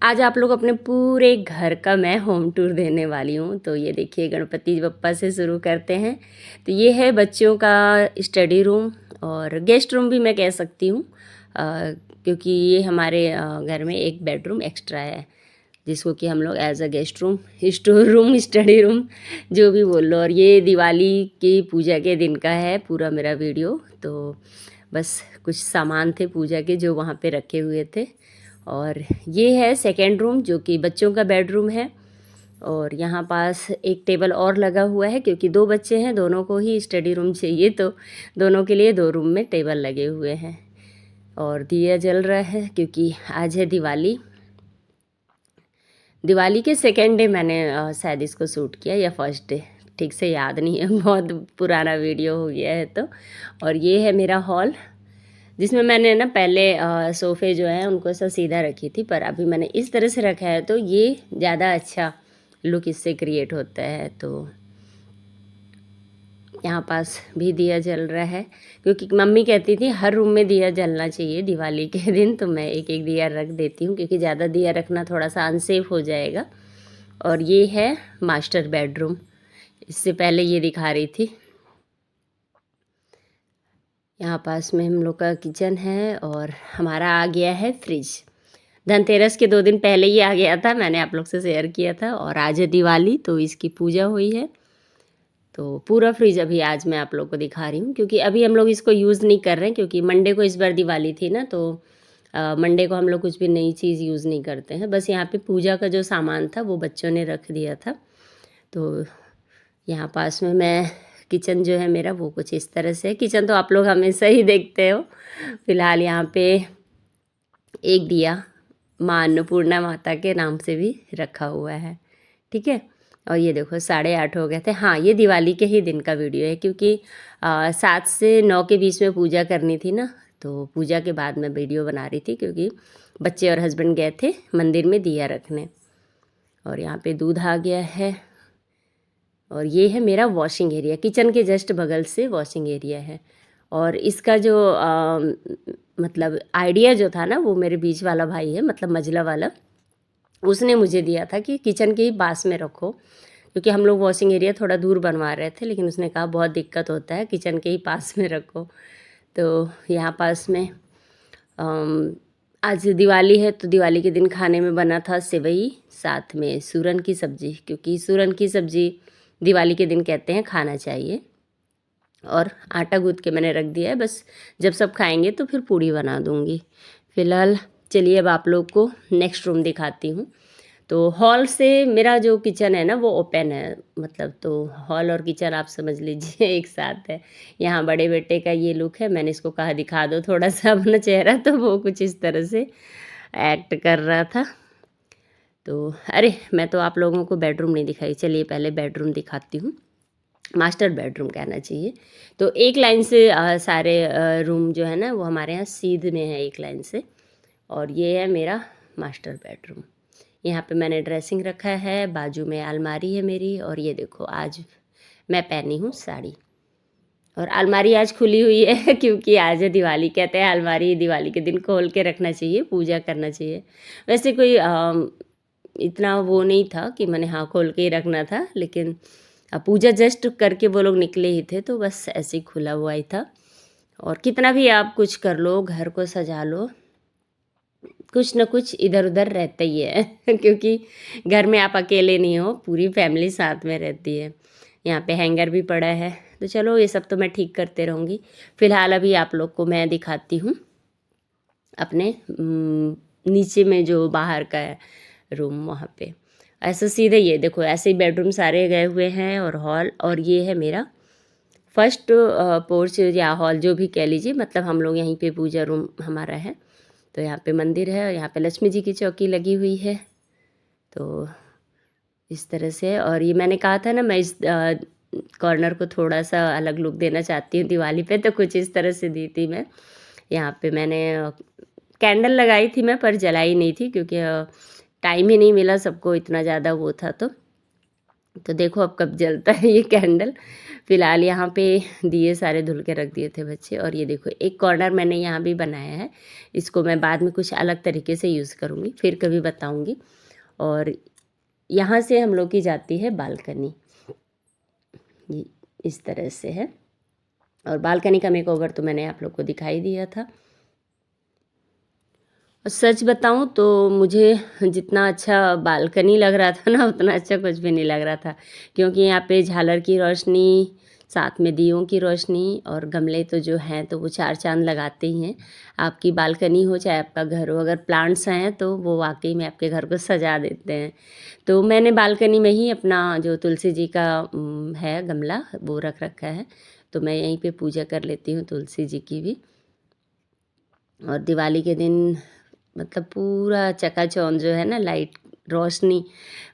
आज आप लोग अपने पूरे घर का मैं होम टूर देने वाली हूँ। तो ये देखिए गणपति बप्पा से शुरू करते हैं। तो ये है बच्चों का स्टडी रूम और गेस्ट रूम भी मैं कह सकती हूँ, क्योंकि ये हमारे घर में एक बेडरूम एक्स्ट्रा है जिसको कि हम लोग as a guest room, store room, study room जो भी बोल लो। और ये दिवाली की पूजा के दिन का है पूरा मेरा वीडियो। तो बस कुछ सामान थे पूजा के जो वहाँ पे रखे हुए थे। और ये है सेकेंड रूम जो कि बच्चों का बेडरूम है। और यहाँ पास एक टेबल और लगा हुआ है क्योंकि 2 बच्चे हैं, दोनों को ही स्टडी रूम चाहिए, तो दोनों के लिए 2 रूम में टेबल लगे हुए हैं। और दिया जल रहा है क्योंकि आज है दिवाली। दिवाली के सेकेंड डे मैंने शायद इसको शूट किया या फर्स्ट डे, ठीक से याद नहीं है, बहुत पुराना वीडियो हो गया है तो। और ये है मेरा हॉल जिसमें मैंने ना पहले सोफ़े जो हैं उनको ऐसा सीधा रखी थी, पर अभी मैंने इस तरह से रखा है तो ये ज़्यादा अच्छा लुक इससे क्रिएट होता है। तो यहाँ पास भी दिया जल रहा है क्योंकि मम्मी कहती थी हर रूम में दिया जलना चाहिए दिवाली के दिन, तो मैं एक एक दिया रख देती हूँ क्योंकि ज़्यादा दिया रखना थोड़ा सा अनसेफ हो जाएगा। और ये है मास्टर बेडरूम, इससे पहले ये दिखा रही थी। यहाँ पास में हम लोग का किचन है और हमारा आ गया है फ्रिज। धनतेरस के 2 दिन पहले ही आ गया था, मैंने आप लोग से शेयर किया था। और आज है दिवाली तो इसकी पूजा हुई है। तो पूरा फ्रिज अभी आज मैं आप लोग को दिखा रही हूँ क्योंकि अभी हम लोग इसको यूज़ नहीं कर रहे हैं क्योंकि मंडे को इस बार दिवाली थी ना, तो मंडे को हम लोग कुछ भी नई चीज़ यूज़ नहीं करते हैं। बस यहाँ पे पूजा का जो सामान था वो बच्चों ने रख दिया था। तो यहाँ पास में मैं किचन जो है मेरा वो कुछ इस तरह से है। किचन तो आप लोग हमेशा ही देखते हो। फिलहाल यहाँ पे एक दिया माँ अन्नपूर्णा माता के नाम से भी रखा हुआ है, ठीक है। और ये देखो 8:30 हो गए थे। हाँ, ये दिवाली के ही दिन का वीडियो है क्योंकि 7 से 9 के बीच में पूजा करनी थी ना, तो पूजा के बाद मैं वीडियो बना रही थी क्योंकि बच्चे और हस्बैंड गए थे मंदिर में दिया रखने। और यहाँ पे दूध आ गया है। और ये है मेरा वॉशिंग एरिया, किचन के जस्ट बगल से वॉशिंग एरिया है। और इसका जो मतलब आइडिया जो था ना वो मेरे बीच वाला भाई है, मतलब मझला वाला, उसने मुझे दिया था कि किचन के ही पास में रखो क्योंकि हम लोग वॉशिंग एरिया थोड़ा दूर बनवा रहे थे, लेकिन उसने कहा बहुत दिक्कत होता है, किचन के ही पास में रखो। तो यहाँ पास में आज दिवाली है तो दिवाली के दिन खाने में बना था सेवई, साथ में सूरन की सब्ज़ी, क्योंकि सूरन की सब्ज़ी दिवाली के दिन कहते हैं खाना चाहिए। और आटा गूँथ के मैंने रख दिया है, बस जब सब खाएंगे तो फिर पूड़ी बना दूँगी। फ़िलहाल चलिए अब आप लोग को नेक्स्ट रूम दिखाती हूँ। तो हॉल से मेरा जो किचन है ना वो ओपन है, मतलब तो हॉल और किचन आप समझ लीजिए एक साथ है। यहाँ बड़े बेटे का ये लुक है, मैंने इसको कहा दिखा दो थोड़ा सा अपना चेहरा, तो वो कुछ इस तरह से एक्ट कर रहा था। तो अरे मैं तो आप लोगों को बेडरूम नहीं दिखाई, चलिए पहले बेडरूम दिखाती हूँ। मास्टर बेडरूम कहना चाहिए। तो एक लाइन से सारे रूम जो है ना वो हमारे यहाँ सीध में है एक लाइन से। और ये है मेरा मास्टर बेडरूम। यहाँ पे मैंने ड्रेसिंग रखा है, बाजू में अलमारी है मेरी। और ये देखो आज मैं पहनी हूँ साड़ी। और अलमारी आज खुली हुई है क्योंकि आज है दिवाली, कहते हैं अलमारी दिवाली के दिन खोल के रखना चाहिए, पूजा करना चाहिए। वैसे कोई इतना वो नहीं था कि मैंने हाँ खोल के ही रखना था, लेकिन पूजा जस्ट करके वो लोग निकले ही थे तो बस ऐसे ही खुला हुआ ही था। और कितना भी आप कुछ कर लो, घर को सजा लो, कुछ ना कुछ इधर उधर रहता ही है क्योंकि घर में आप अकेले नहीं हो, पूरी फैमिली साथ में रहती है। यहाँ पे हैंगर भी पड़ा है, तो चलो ये सब तो मैं ठीक करते रहूँगी। फ़िलहाल अभी आप लोग को मैं दिखाती हूँ अपने नीचे में जो बाहर का है रूम, वहाँ पे ऐसा सीधे ये देखो ऐसे ही बेडरूम सारे गए हुए हैं और हॉल। और ये है मेरा फर्स्ट पोर्च या हॉल जो भी कह लीजिए, मतलब हम लोग यहीं पे पूजा रूम हमारा है। तो यहाँ पे मंदिर है और यहाँ पे लक्ष्मी जी की चौकी लगी हुई है। तो इस तरह से, और ये मैंने कहा था ना मैं इस कॉर्नर को थोड़ा सा अलग लुक देना चाहती हूँ दिवाली पे, तो कुछ इस तरह से दी थी मैं। यहाँ पे मैंने कैंडल लगाई थी मैं, पर जलाई नहीं थी क्योंकि टाइम ही नहीं मिला सबको, इतना ज़्यादा वो था। तो तो देखो अब कब जलता है ये कैंडल। फ़िलहाल यहाँ पे दिए सारे धुल के रख दिए थे बच्चे, और ये देखो एक कॉर्नर मैंने यहाँ भी बनाया है। इसको मैं बाद में कुछ अलग तरीके से यूज़ करूँगी, फिर कभी बताऊँगी। और यहाँ से हम लोग की जाती है बालकनी, ये इस तरह से है। और बालकनी का मेकओवर तो मैंने आप लोग को दिखाई दिया था। और सच बताऊँ तो मुझे जितना अच्छा बालकनी लग रहा था ना, उतना अच्छा कुछ भी नहीं लग रहा था, क्योंकि यहाँ पे झालर की रोशनी, साथ में दियों की रोशनी, और गमले तो जो हैं तो वो चार चांद लगाते ही हैं। आपकी बालकनी हो चाहे आपका घर हो, अगर प्लांट्स हैं तो वो वाकई में आपके घर को सजा देते हैं। तो मैंने बालकनी में ही अपना जो तुलसी जी का है गमला वो रख रखा है, तो मैं यहीं पे पूजा कर लेती हूँ तुलसी जी की भी। और दिवाली के दिन मतलब पूरा चकाचौंध जो है ना, लाइट रोशनी,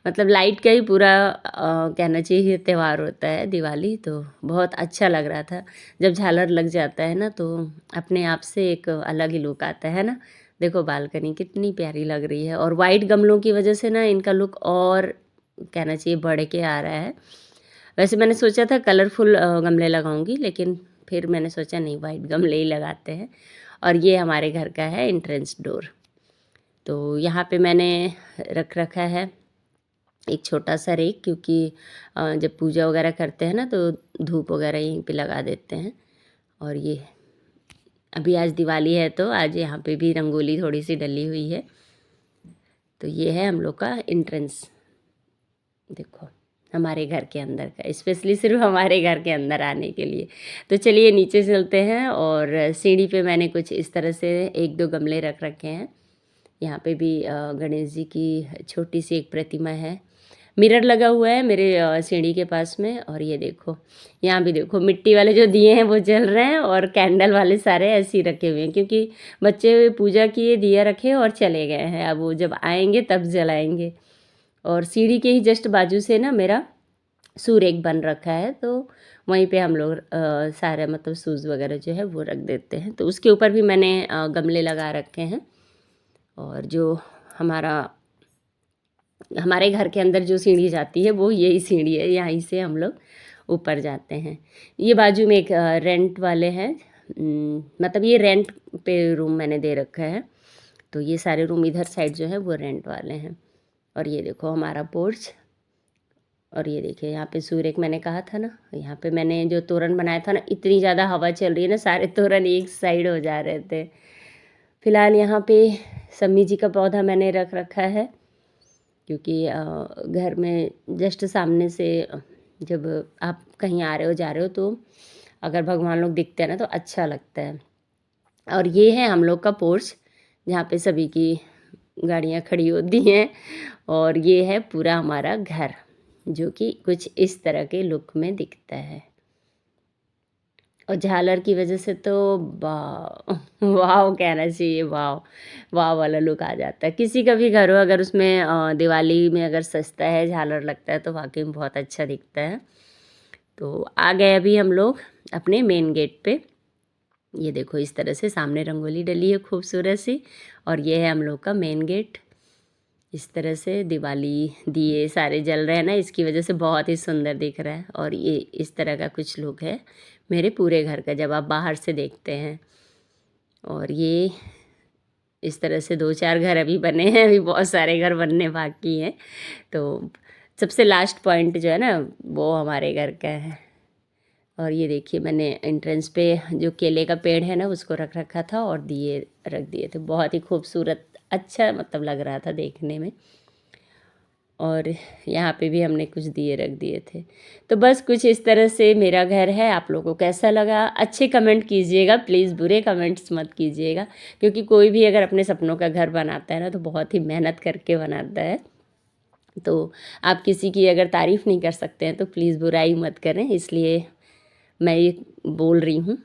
मतलब लाइट का ही पूरा कहना चाहिए त्यौहार होता है दिवाली। तो बहुत अच्छा लग रहा था जब झालर लग जाता है ना, तो अपने आप से एक अलग ही लुक आता है ना। देखो बालकनी कितनी प्यारी लग रही है, और वाइट गमलों की वजह से ना इनका लुक और कहना चाहिए बढ़ के आ रहा है। वैसे मैंने सोचा था कलरफुल गमले लगाऊंगी, लेकिन फिर मैंने सोचा नहीं, वाइट गमले ही लगाते हैं। और ये हमारे घर का है एंट्रेंस डोर। तो यहाँ पे मैंने रख रखा है एक छोटा सा रेक, क्योंकि जब पूजा वगैरह करते हैं ना तो धूप वगैरह यहीं पे लगा देते हैं। और ये अभी आज दिवाली है तो आज यहाँ पे भी रंगोली थोड़ी सी डली हुई है। तो ये है हम लोग का एंट्रेंस, देखो हमारे घर के अंदर का, स्पेशली सिर्फ हमारे घर के अंदर आने के लिए। तो चलिए नीचे चलते हैं, और सीढ़ी पे मैंने कुछ इस तरह से एक दो गमले रख रखे हैं। यहाँ पे भी गणेश जी की छोटी सी एक प्रतिमा है। मिरर लगा हुआ है मेरे सीढ़ी के पास में। और ये देखो यहाँ भी देखो मिट्टी वाले जो दिए हैं वो जल रहे हैं, और कैंडल वाले सारे ऐसे ही रखे हुए हैं, क्योंकि बच्चे पूजा किए, दिया रखे और चले गए हैं। अब वो जब आएंगे तब जलाएंगे। और सीढ़ी के ही जस्ट बाजू से ना मेरा सूर्य एक बन रखा है, तो वहीं पे हम लोग सारे मतलब शूज़ वगैरह जो है वो रख देते हैं। तो उसके ऊपर भी मैंने गमले लगा रखे हैं। और जो हमारा हमारे घर के अंदर जो सीढ़ी जाती है वो यही सीढ़ी है, यहीं से हम लोग ऊपर जाते हैं। ये बाजू में एक रेंट वाले हैं, मतलब ये रेंट पे रूम मैंने दे रखा है, तो ये सारे रूम इधर साइड जो है वो रेंट वाले हैं। और ये देखो हमारा पोर्च। और ये देखिए यहाँ पे सूर्य एक मैंने कहा था ना, यहाँ पे मैंने जो तोरण बनाया था ना, इतनी ज़्यादा हवा चल रही है ना, सारे तोरण एक साइड हो जा रहे थे। फिलहाल यहाँ पे सम्मी जी का पौधा मैंने रख रखा है, क्योंकि घर में जस्ट सामने से जब आप कहीं आ रहे हो जा रहे हो तो अगर भगवान लोग दिखते हैं ना तो अच्छा लगता है। और ये है हम लोग का पोर्च, जहाँ पे सभी की गाड़ियाँ खड़ी होती हैं। और ये है पूरा हमारा घर, जो कि कुछ इस तरह के लुक में दिखता है। और झालर की वजह से तो वाह वाह कहना चाहिए, वाह वाह वाला लुक आ जाता है। किसी का भी घर हो, अगर उसमें दिवाली में अगर सजता है, झालर लगता है, तो वाकई में बहुत अच्छा दिखता है। तो आ गए अभी हम लोग अपने मेन गेट पे। ये देखो इस तरह से सामने रंगोली डली है खूबसूरत सी, और ये है हम लोग का मेन गेट। इस तरह से दिवाली दिए सारे जल रहे हैं ना, इसकी वजह से बहुत ही सुंदर दिख रहा है। और ये इस तरह का कुछ लुक है मेरे पूरे घर का जब आप बाहर से देखते हैं। और ये इस तरह से 2-4 घर अभी बने हैं, अभी बहुत सारे घर बनने बाकी हैं। तो सबसे लास्ट पॉइंट जो है ना वो हमारे घर का है। और ये देखिए मैंने एंट्रेंस पे जो केले का पेड़ है ना उसको रख रखा था, और दिए रख दिए थे। बहुत ही खूबसूरत अच्छा मतलब लग रहा था देखने में। और यहाँ पे भी हमने कुछ दिए रख दिए थे। तो बस कुछ इस तरह से मेरा घर है। आप लोगों को कैसा लगा अच्छे कमेंट कीजिएगा प्लीज़, बुरे कमेंट्स मत कीजिएगा, क्योंकि कोई भी अगर अपने सपनों का घर बनाता है ना तो बहुत ही मेहनत करके बनाता है। तो आप किसी की अगर तारीफ़ नहीं कर सकते हैं तो प्लीज़ बुराई मत करें, इसलिए मैं ये बोल रही हूँ।